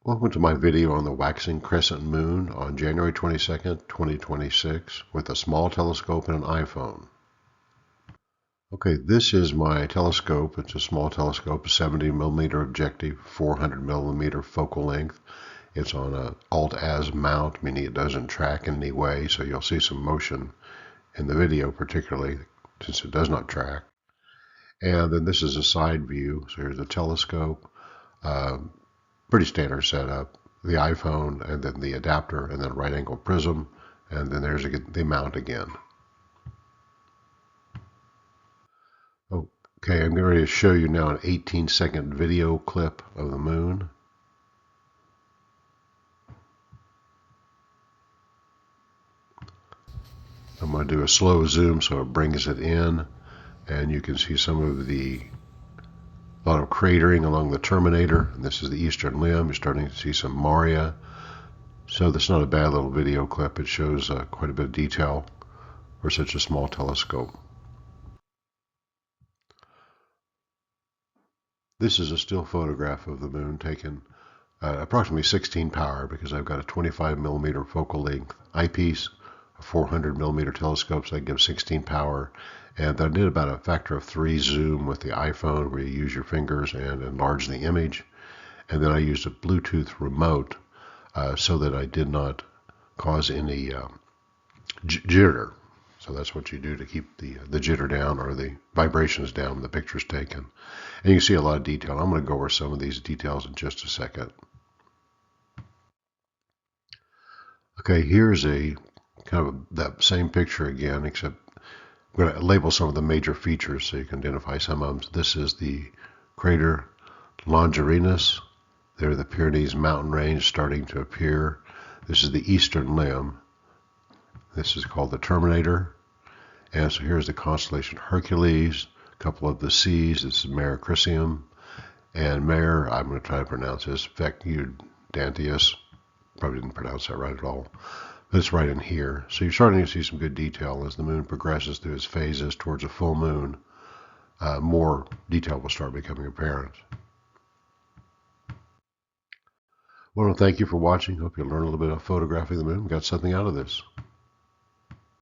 Welcome to my video on the Waxing Crescent Moon on January 22nd, 2026 with a small telescope and an iPhone. Okay, this is my telescope. It's a small telescope, a 70mm objective, 400mm focal length. It's on a Alt-Az mount, meaning it doesn't track in any way, so you'll see some motion in the video, particularly since it does not track. And then this is a side view. So here's the telescope. Pretty standard setup. The iPhone, and then the adapter, and then right angle prism, and then there's the mount again. Okay, I'm getting ready to show you now an 18-second video clip of the moon. I'm going to do a slow zoom so it brings it in, and you can see some of a lot of cratering along the terminator. And this is the eastern limb. You're starting to see some Maria. So that's not a bad little video clip. It shows quite a bit of detail for such a small telescope. This is a still photograph of the moon taken approximately 16 power, because I've got a 25mm focal length eyepiece, a 400mm telescope, so I give 16 power. And I did about a factor of 3 zoom with the iPhone, where you use your fingers and enlarge the image. And then I used a Bluetooth remote so that I did not cause any jitter. So that's what you do to keep the jitter down, or the vibrations down when the picture's taken. And you can see a lot of detail. I'm going to go over some of these details in just a second. Okay, here's a kind of that same picture again, except I'm going to label some of the major features so you can identify some of them. This is the crater Longinus. There, the Pyrenees mountain range starting to appear. This is the eastern limb. This is called the terminator. And so here's the constellation Hercules, a couple of the C's. This is Mare Crisium. And Mare, I'm going to try to pronounce this, Vecudanthius. Probably didn't pronounce that right at all. But it's right in here. So you're starting to see some good detail as the moon progresses through its phases towards a full moon. More detail will start becoming apparent. Well, thank you for watching. Hope you learned a little bit of photographing the moon. Got something out of this.